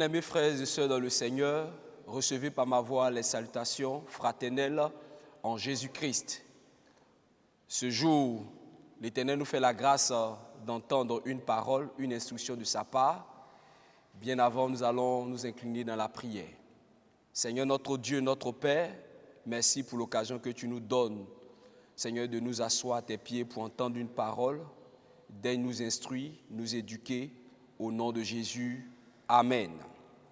Bien-aimés frères et sœurs dans le Seigneur, recevez par ma voix les salutations fraternelles en Jésus-Christ. Ce jour, l'Éternel nous fait la grâce d'entendre une parole, une instruction de sa part. Bien avant, nous allons nous incliner dans la prière. Seigneur notre Dieu, notre Père, merci pour l'occasion que tu nous donnes, Seigneur, de nous asseoir à tes pieds pour entendre une parole. Daigne nous instruire, nous éduquer, au nom de Jésus. Amen.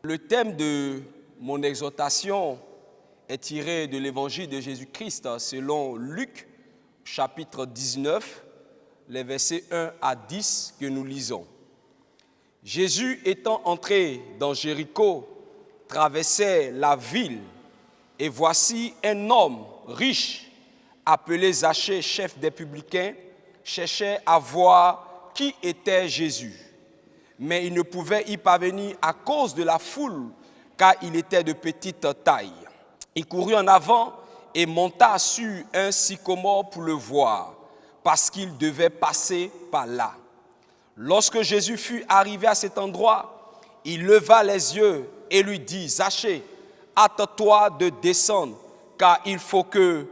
Le thème de mon exhortation est tiré de l'évangile de Jésus-Christ selon Luc, chapitre 19, les versets 1 à 10 que nous lisons. Jésus étant entré dans Jéricho, traversait la ville, et voici un homme riche, appelé Zachée, chef des publicains, cherchait à voir qui était Jésus. Mais il ne pouvait y parvenir à cause de la foule, car il était de petite taille. Il courut en avant et monta sur un sycomore pour le voir, parce qu'il devait passer par là. Lorsque Jésus fut arrivé à cet endroit, il leva les yeux et lui dit, « Zachée, hâte-toi de descendre, car il faut que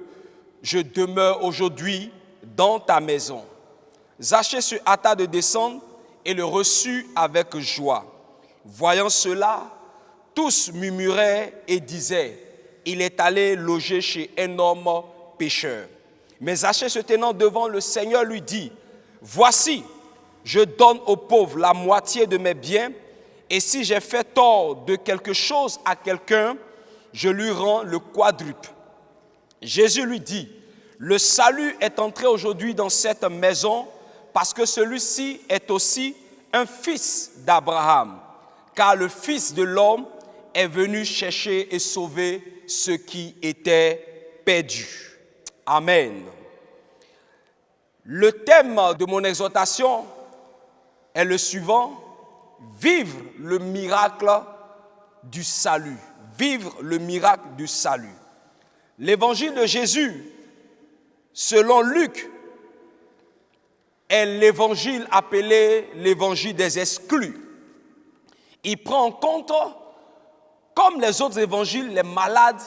je demeure aujourd'hui dans ta maison. » Zachée se hâta de descendre et le reçut avec joie. Voyant cela, tous murmuraient et disaient, « Il est allé loger chez un homme pécheur. » Mais Zachée se tenant devant le Seigneur lui dit, « Voici, je donne aux pauvres la moitié de mes biens, et si j'ai fait tort de quelque chose à quelqu'un, je lui rends le quadruple. » Jésus lui dit, « Le salut est entré aujourd'hui dans cette maison, parce que celui-ci est aussi un fils d'Abraham, car le Fils de l'homme est venu chercher et sauver ceux qui étaient perdus. » Amen. Le thème de mon exhortation est le suivant, vivre le miracle du salut. Vivre le miracle du salut. L'évangile de Jésus, selon Luc, est l'évangile appelé l'évangile des exclus. Il prend en compte, comme les autres évangiles, les malades,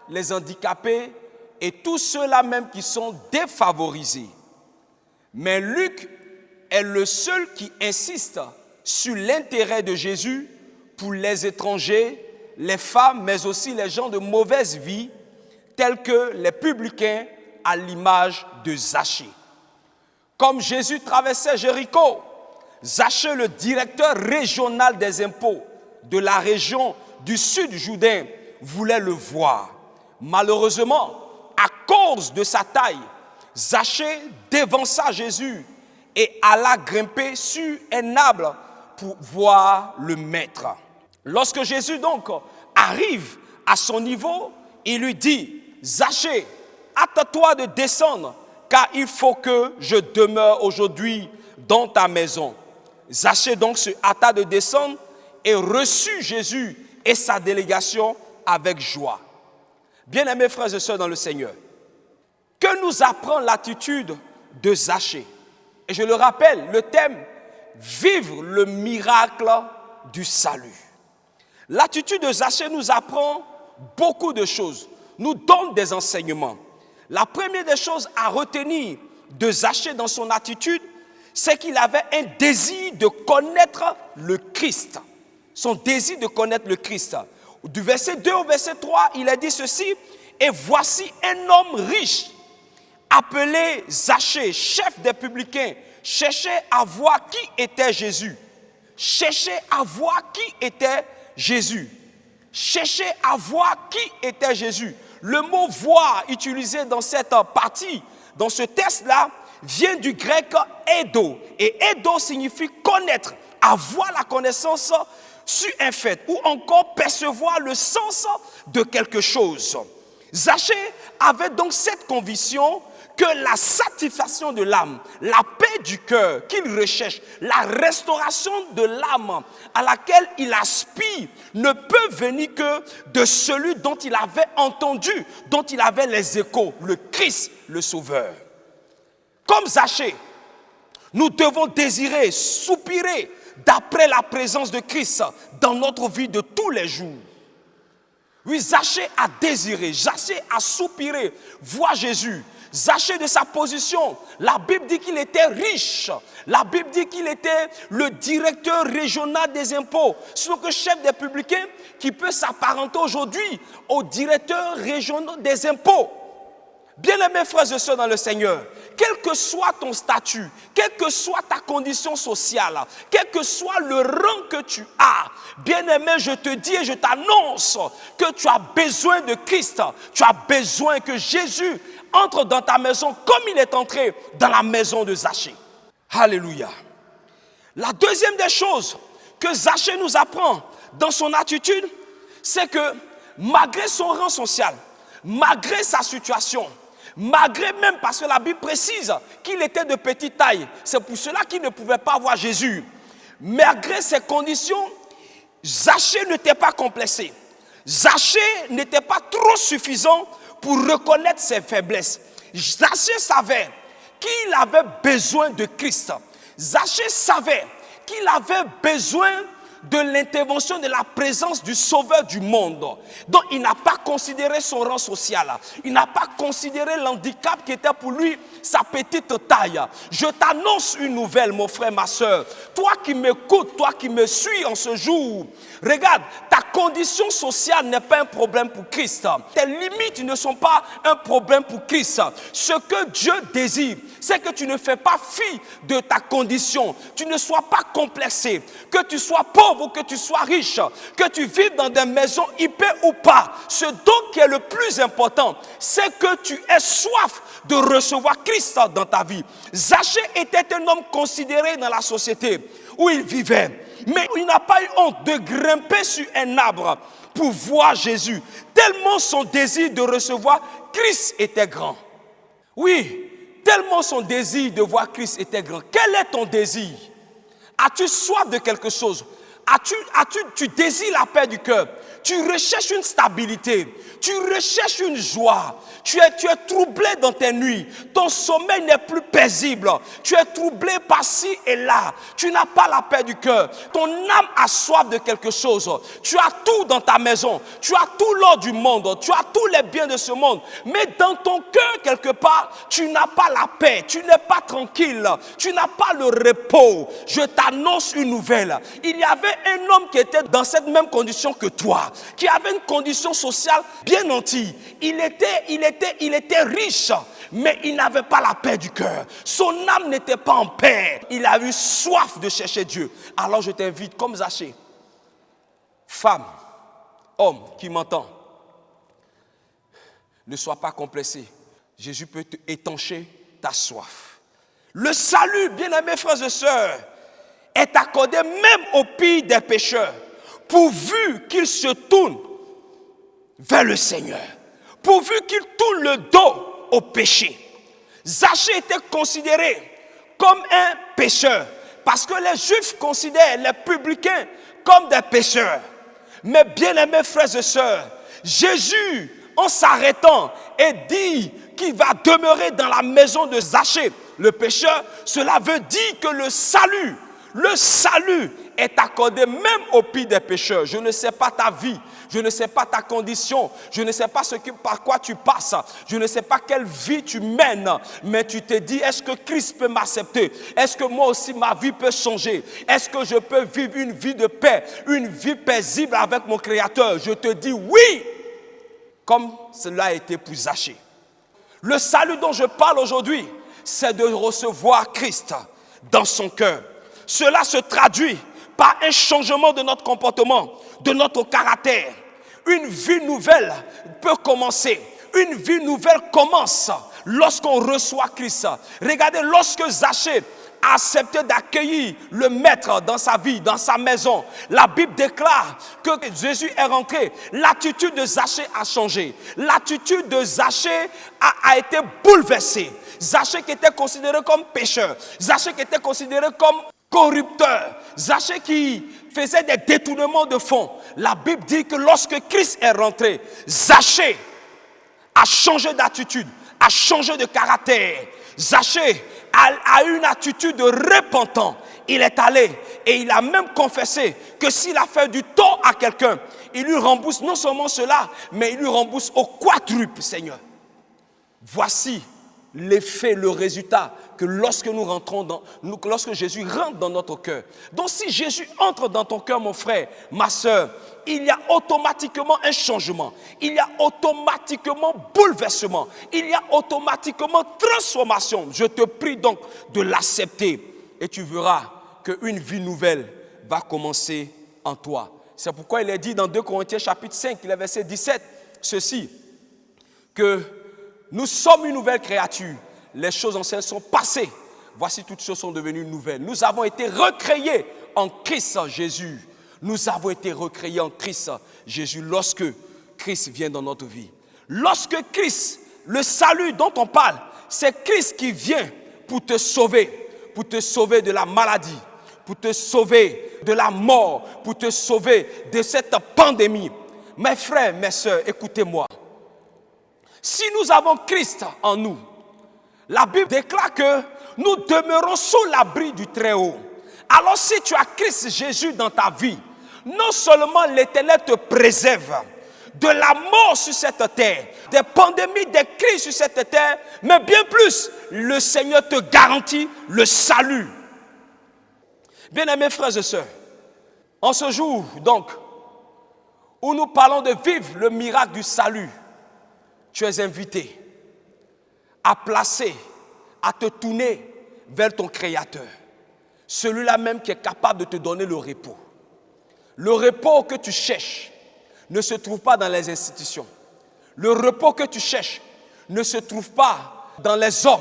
les handicapés et tous ceux-là même qui sont défavorisés. Mais Luc est le seul qui insiste sur l'intérêt de Jésus pour les étrangers, les femmes, mais aussi les gens de mauvaise vie, tels que les publicains à l'image de Zachée. Comme Jésus traversait Jéricho, Zachée, le directeur régional des impôts de la région du sud Jourdain, voulait le voir. Malheureusement, à cause de sa taille, Zachée dévança Jésus et alla grimper sur un arbre pour voir le maître. Lorsque Jésus donc arrive à son niveau, il lui dit, « Zachée, hâte-toi de descendre, car il faut que je demeure aujourd'hui dans ta maison. » Zachée donc se hâta de descendre et reçut Jésus et sa délégation avec joie. Bien-aimés frères et sœurs dans le Seigneur, que nous apprend l'attitude de Zachée? Et je le rappelle, le thème, vivre le miracle du salut. L'attitude de Zachée nous apprend beaucoup de choses, nous donne des enseignements. La première des choses à retenir de Zachée dans son attitude, c'est qu'il avait un désir de connaître le Christ. Son désir de connaître le Christ. Du verset 2 au verset 3, il a dit ceci, « Et voici un homme riche, appelé Zachée, chef des publicains, cherchait à voir qui était Jésus. » Cherchait à voir qui était Jésus. Cherchait à voir qui était Jésus. Le mot « voir » utilisé dans cette partie, dans ce texte-là, vient du grec « eido ». Et « eido » signifie connaître, avoir la connaissance sur un fait, ou encore percevoir le sens de quelque chose. Zachée avait donc cette conviction que la satisfaction de l'âme, la paix du cœur qu'il recherche, la restauration de l'âme à laquelle il aspire ne peut venir que de celui dont il avait entendu, dont il avait les échos, le Christ, le Sauveur. Comme Zachée, nous devons désirer, soupirer d'après la présence de Christ dans notre vie de tous les jours. Oui, Zachée a désiré, Zachée a soupiré, voir Jésus. Zachée de sa position, la Bible dit qu'il était riche. La Bible dit qu'il était le directeur régional des impôts. C'est donc le chef des publicains qui peut s'apparenter aujourd'hui au directeur régional des impôts. Bien-aimés frères et sœurs dans le Seigneur, quel que soit ton statut, quelle que soit ta condition sociale, quel que soit le rang que tu as, bien-aimé, je te dis et je t'annonce que tu as besoin de Christ. Tu as besoin que Jésus entre dans ta maison comme il est entré dans la maison de Zachée. Alléluia. La deuxième des choses que Zachée nous apprend dans son attitude, c'est que malgré son rang social, malgré sa situation, malgré même parce que la Bible précise qu'il était de petite taille, c'est pour cela qu'il ne pouvait pas voir Jésus. Malgré ces conditions, Zachée n'était pas complexé. Zachée n'était pas trop suffisant pour reconnaître ses faiblesses. Zachée savait qu'il avait besoin de Christ. Zachée savait qu'il avait besoin de l'intervention, de la présence du Sauveur du monde. Donc il n'a pas considéré son rang social. Il n'a pas considéré l'handicap qui était pour lui sa petite taille. Je t'annonce une nouvelle, mon frère, ma soeur. Toi qui m'écoutes, toi qui me suis en ce jour, regarde, ta condition sociale n'est pas un problème pour Christ. Tes limites ne sont pas un problème pour Christ. Ce que Dieu désire, c'est que tu ne fais pas fi de ta condition. Tu ne sois pas complexé. Que tu sois pauvre ou que tu sois riche. Que tu vives dans des maisons hyper ou pas. Ce don qui est le plus important, c'est que tu aies soif de recevoir Christ dans ta vie. Zachée était un homme considéré dans la société où il vivait. Mais il n'a pas eu honte de grimper sur un arbre pour voir Jésus. Tellement son désir de recevoir Christ était grand. Oui, tellement son désir de voir Christ était grand. Quel est ton désir? As-tu soif de quelque chose? Tu désires la paix du cœur? Tu recherches une stabilité, tu recherches une joie, tu es troublé dans tes nuits, ton sommeil n'est plus paisible, tu es troublé par-ci et là, tu n'as pas la paix du cœur, ton âme a soif de quelque chose, tu as tout dans ta maison, tu as tout l'or du monde, tu as tous les biens de ce monde, mais dans ton cœur quelque part, tu n'as pas la paix, tu n'es pas tranquille, tu n'as pas le repos. Je t'annonce une nouvelle, il y avait un homme qui était dans cette même condition que toi, qui avait une condition sociale bien nantie. Il était riche, mais il n'avait pas la paix du cœur. Son âme n'était pas en paix. Il a eu soif de chercher Dieu. Alors je t'invite, comme Zachée, femme, homme qui m'entend, ne sois pas complexé. Jésus peut te étancher ta soif. Le salut, bien-aimés frères et sœurs, est accordé même au pire des pécheurs, pourvu qu'ils se tournent vers le Seigneur, pourvu qu'ils tournent le dos au péché. Zachée était considéré comme un pécheur, parce que les Juifs considèrent les publicains comme des pécheurs. Mais bien-aimés frères et sœurs, Jésus, en s'arrêtant et dit qu'il va demeurer dans la maison de Zachée, le pécheur, cela veut dire que le salut est accordé même au pire des pécheurs. Je ne sais pas ta vie, je ne sais pas ta condition, je ne sais pas par quoi tu passes, je ne sais pas quelle vie tu mènes, mais tu te dis, est-ce que Christ peut m'accepter? Est-ce que moi aussi ma vie peut changer? Est-ce que je peux vivre une vie de paix, une vie paisible avec mon Créateur? Je te dis oui, comme cela a été pour Zachée. Le salut dont je parle aujourd'hui, c'est de recevoir Christ dans son cœur. Cela se traduit par un changement de notre comportement, de notre caractère. Une vie nouvelle peut commencer. Une vie nouvelle commence lorsqu'on reçoit Christ. Regardez, lorsque Zachée a accepté d'accueillir le maître dans sa vie, dans sa maison, la Bible déclare que Jésus est rentré. L'attitude de Zachée a changé. L'attitude de Zachée a été bouleversée. Zachée qui était considéré comme pécheur. Zachée qui était considéré comme corrupteur, Zachée qui faisait des détournements de fonds. La Bible dit que lorsque Christ est rentré, Zachée a changé d'attitude, a changé de caractère. Zachée a eu une attitude de repentant. il est allé et il a même confessé que s'il a fait du tort à quelqu'un, il lui rembourse non seulement cela, mais il lui rembourse au quadruple, Seigneur. Voici l'effet, le résultat que lorsque lorsque Jésus rentre dans notre cœur. Donc si Jésus entre dans ton cœur, mon frère, ma soeur, il y a automatiquement un changement, il y a automatiquement bouleversement, il y a automatiquement transformation. Je te prie donc de l'accepter et tu verras qu'une vie nouvelle va commencer en toi. C'est pourquoi il est dit dans 2 Corinthiens chapitre 5, verset 17, ceci, que nous sommes une nouvelle créature. Les choses anciennes sont passées. Voici, toutes choses sont devenues nouvelles. Nous avons été recréés en Christ Jésus. Nous avons été recréés en Christ Jésus lorsque Christ vient dans notre vie. Lorsque Christ, le salut dont on parle, c'est Christ qui vient pour te sauver de la maladie, pour te sauver de la mort, pour te sauver de cette pandémie. Mes frères, mes sœurs, écoutez-moi. Si nous avons Christ en nous, la Bible déclare que nous demeurons sous l'abri du Très-Haut. Alors si tu as Christ Jésus dans ta vie, non seulement l'Éternel te préserve de la mort sur cette terre, des pandémies, des crises sur cette terre, mais bien plus, le Seigneur te garantit le salut. Bien-aimés frères et sœurs, en ce jour donc, où nous parlons de vivre le miracle du salut, tu es invité à placer, à te tourner vers ton Créateur. Celui-là même qui est capable de te donner le repos. Le repos que tu cherches ne se trouve pas dans les institutions. Le repos que tu cherches ne se trouve pas dans les hommes.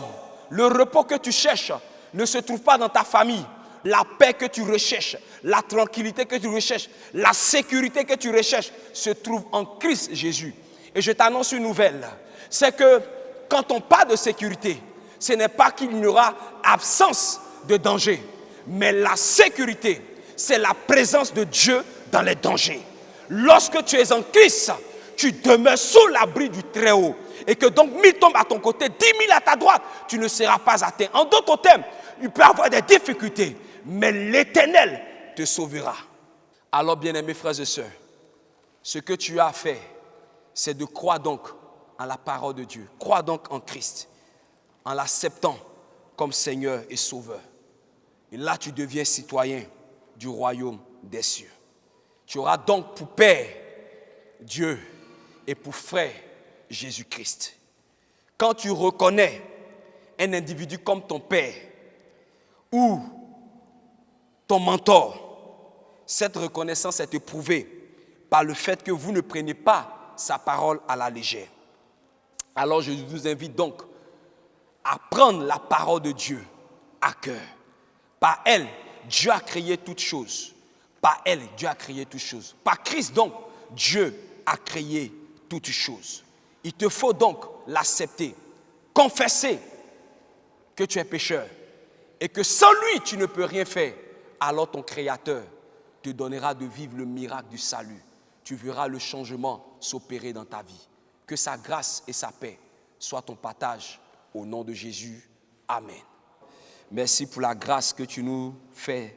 Le repos que tu cherches ne se trouve pas dans ta famille. La paix que tu recherches, la tranquillité que tu recherches, la sécurité que tu recherches se trouve en Christ Jésus. Et je t'annonce une nouvelle, c'est que quand on parle de sécurité, ce n'est pas qu'il n'y aura absence de danger, mais la sécurité, c'est la présence de Dieu dans les dangers. Lorsque tu es en Christ, tu demeures sous l'abri du Très-Haut. Et que donc 1000 tombent à ton côté, 10 000 à ta droite, tu ne seras pas atteint. En d'autres termes, il peut y avoir des difficultés, mais l'Éternel te sauvera. Alors, bien-aimés frères et sœurs, ce que tu as à faire, c'est de croire donc en la parole de Dieu. Crois donc en Christ, en l'acceptant comme Seigneur et Sauveur. Et là, tu deviens citoyen du royaume des cieux. Tu auras donc pour Père Dieu et pour frère Jésus-Christ. Quand tu reconnais un individu comme ton Père ou ton mentor, cette reconnaissance est éprouvée par le fait que vous ne prenez pas sa parole à la légère. Alors je vous invite donc à prendre la parole de Dieu à cœur. Par elle, Dieu a créé toutes choses. Par elle, Dieu a créé toutes choses. Par Christ donc, Dieu a créé toutes choses. Il te faut donc l'accepter, confesser que tu es pécheur et que sans lui, tu ne peux rien faire. Alors ton Créateur te donnera de vivre le miracle du salut. Tu verras le changement s'opérer dans ta vie. Que sa grâce et sa paix soient ton partage au nom de Jésus. Amen. Merci pour la grâce que tu nous fais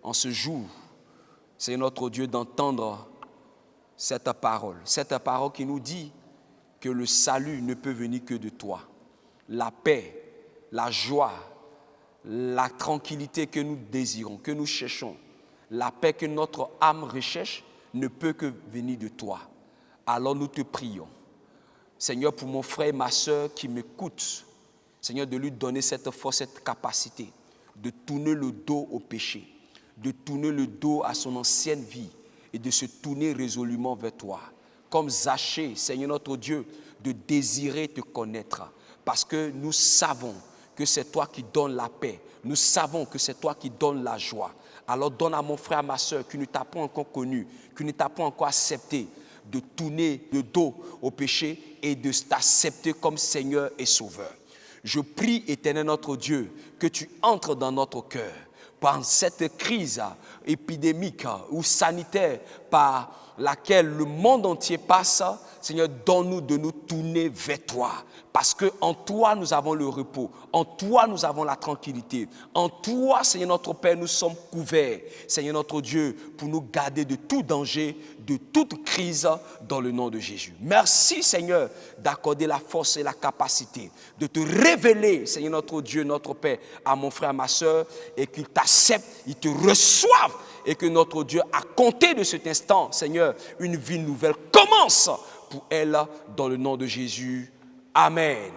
en ce jour. C'est notre Dieu d'entendre cette parole qui nous dit que le salut ne peut venir que de toi. La paix, la joie, la tranquillité que nous désirons, que nous cherchons, la paix que notre âme recherche ne peut que venir de toi. Alors nous te prions, Seigneur, pour mon frère et ma soeur qui m'écoutent, Seigneur, de lui donner cette force, cette capacité de tourner le dos au péché, de tourner le dos à son ancienne vie et de se tourner résolument vers toi. Comme Zachée, Seigneur notre Dieu, de désirer te connaître. Parce que nous savons que c'est toi qui donnes la paix. Nous savons que c'est toi qui donnes la joie. Alors donne à mon frère, à ma soeur, qui ne t'a pas encore connu, qui ne t'a pas encore accepté, de tourner le dos au péché et de t'accepter comme Seigneur et Sauveur. Je prie, Éternel notre Dieu, que tu entres dans notre cœur par cette crise épidémique ou sanitaire, par laquelle le monde entier passe, Seigneur, donne-nous de nous tourner vers toi. Parce qu'en toi, nous avons le repos. En toi, nous avons la tranquillité. En toi, Seigneur notre Père, nous sommes couverts. Seigneur notre Dieu, pour nous garder de tout danger, de toute crise, dans le nom de Jésus. Merci, Seigneur, d'accorder la force et la capacité de te révéler, Seigneur notre Dieu, notre Père, à mon frère, à ma soeur, et qu'il t'accepte, il te reçoive, et que notre Dieu, à compter de cet instant, Seigneur, une vie nouvelle commence pour elle, dans le nom de Jésus. Amen.